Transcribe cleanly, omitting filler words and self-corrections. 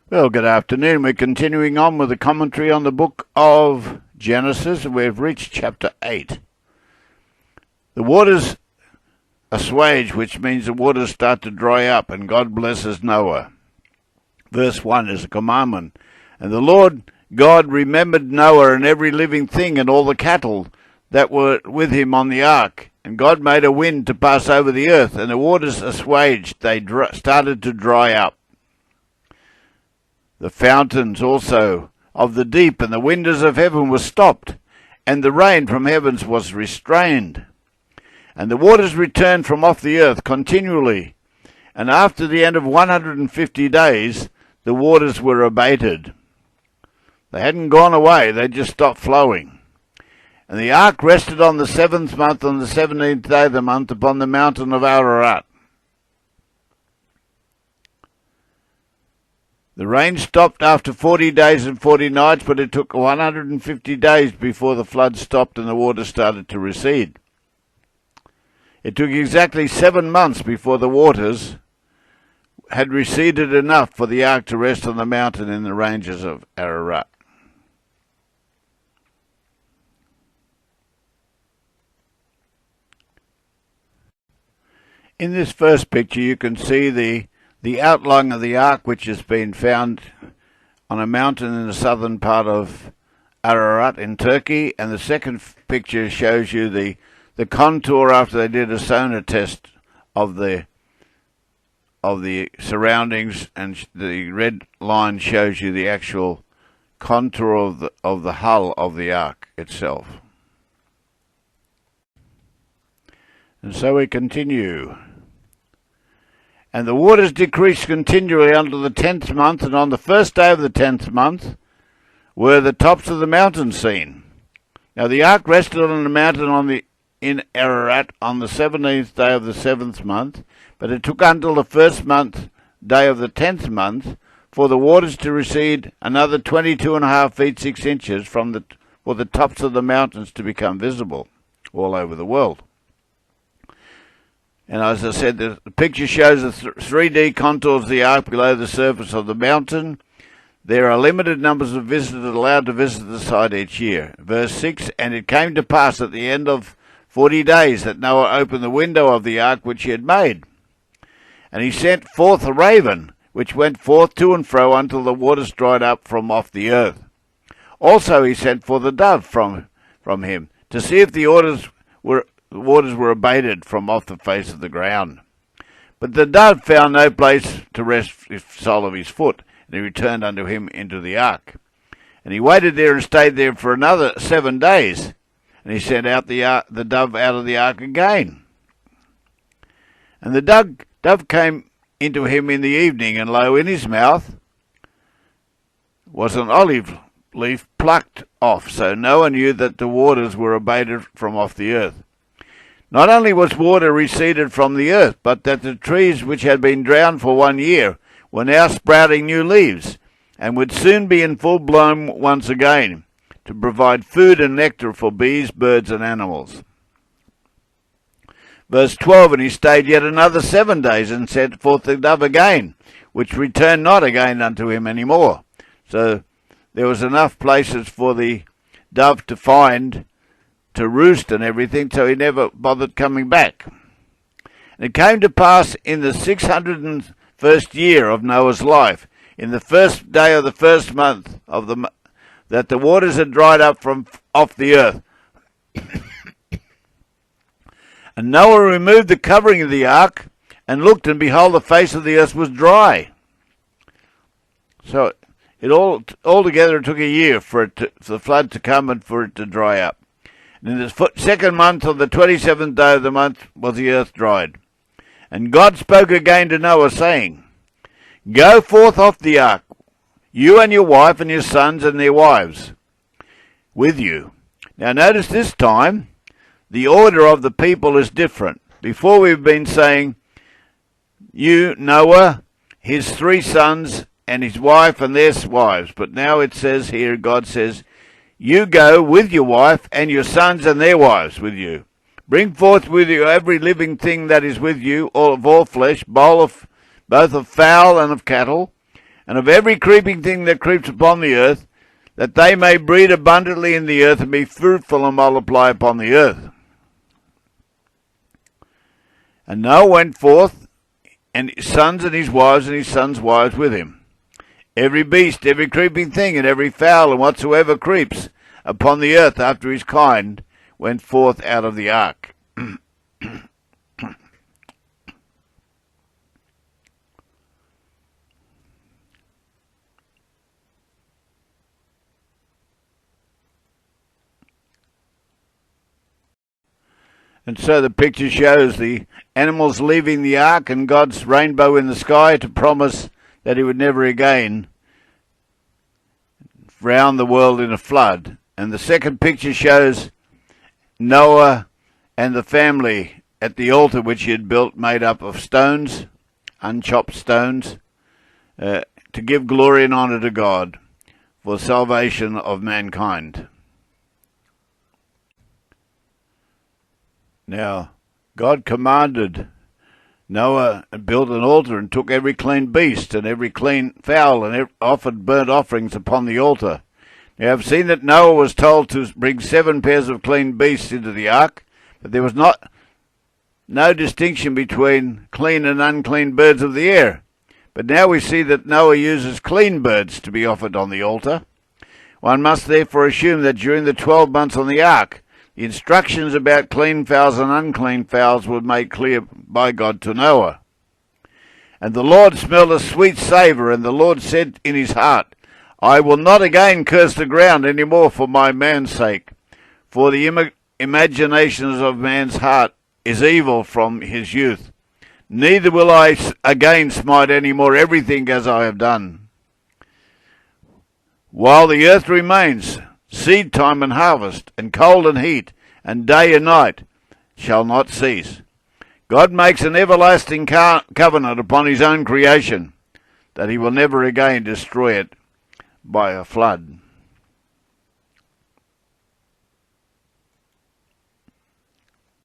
Well, good afternoon. We're continuing on with the commentary on the book of Genesis, and we've reached chapter 8. The waters assuage, which means the waters start to dry up, and God blesses Noah. Verse 1 is a commandment. And the Lord God remembered Noah and every living thing and all the cattle that were with him on the ark. And God made a wind to pass over the earth, and the waters assuaged. They started to dry up. The fountains also of the deep and the windows of heaven were stopped, and the rain from heavens was restrained. And the waters returned from off the earth continually. And after the end of 150 days, the waters were abated. They hadn't gone away, they just stopped flowing. And the ark rested on the 7th month, on the 17th day of the month, upon the mountain of Ararat. The rain stopped after 40 days and 40 nights, but it took 150 days before the flood stopped and the water started to recede. It took exactly 7 months before the waters had receded enough for the ark to rest on the mountain in the ranges of Ararat. In this first picture, you can see the outline of the ark, which has been found on a mountain in the southern part of Ararat in Turkey, and the second picture shows you the contour after they did a sonar test of the surroundings, and the red line shows you the actual contour of the hull of the ark itself. And so we continue. And the waters decreased continually until the 10th month, and on the first day of the 10th month were the tops of the mountains seen. Now the ark rested on a mountain in Ararat on the 17th day of the 7th month, but it took until the first day of the 10th month for the waters to recede another 22.5 feet 6 inches for the tops of the mountains to become visible all over the world. And as I said, the picture shows the 3D contours of the ark below the surface of the mountain. There are limited numbers of visitors allowed to visit the site each year. Verse 6, and it came to pass at the end of 40 days that Noah opened the window of the ark which he had made. And he sent forth a raven, which went forth to and fro until the waters dried up from off the earth. Also he sent forth a dove from him, to see if the waters were abated from off the face of the ground. But the dove found no place to rest the sole of his foot, and he returned unto him into the ark. And he waited there and stayed there for another 7 days, and he sent out the dove out of the ark again. And the dove came into him in the evening, and lo, in his mouth was an olive leaf plucked off. So Noah knew that the waters were abated from off the earth. Not only was water receded from the earth, but that the trees which had been drowned for 1 year were now sprouting new leaves, and would soon be in full bloom once again, to provide food and nectar for bees, birds, and animals. Verse 12, and he stayed yet another 7 days, and sent forth the dove again, which returned not again unto him any more. So there was enough places for the dove to find, to roost and everything, so he never bothered coming back. And it came to pass in the 601st year of Noah's life, in the first day of the first month that the waters had dried up from off the earth. And Noah removed the covering of the ark, and looked, and behold, the face of the earth was dry. So it altogether took a year for the flood to come and for it to dry up. And in the second month, on the 27th day of the month, was the earth dried. And God spoke again to Noah, saying, Go forth off the ark, you and your wife and your sons and their wives with you. Now notice this time, the order of the people is different. Before we've been saying, you, Noah, his 3 sons, and his wife and their wives. But now it says here, God says, you go with your wife and your sons and their wives with you. Bring forth with you every living thing that is with you, all flesh, both of fowl and of cattle, and of every creeping thing that creeps upon the earth, that they may breed abundantly in the earth and be fruitful and multiply upon the earth. And Noah went forth, and his sons and his sons' wives with him. Every beast, every creeping thing, and every fowl, and whatsoever creeps upon the earth after his kind, went forth out of the ark. And so the picture shows the animals leaving the ark and God's rainbow in the sky to promise that he would never again drown the world in a flood. And the second picture shows Noah and the family at the altar which he had built, made up of stones, unchopped stones, to give glory and honour to God for salvation of mankind. Now, God commanded Noah and built an altar and took every clean beast and every clean fowl and offered burnt offerings upon the altar. Now, I've seen that Noah was told to bring 7 pairs of clean beasts into the ark, but there was no distinction between clean and unclean birds of the air. But now we see that Noah uses clean birds to be offered on the altar. One must therefore assume that during the 12 months on the ark, the instructions about clean fowls and unclean fowls were made clear by God to Noah. And the Lord smelled a sweet savour, and the Lord said in his heart, I will not again curse the ground any more for my man's sake, for the imaginations of man's heart is evil from his youth. Neither will I again smite any more everything as I have done. While the earth remains, seed time and harvest, and cold and heat, and day and night shall not cease. God makes an everlasting covenant upon his own creation, that he will never again destroy it by a flood.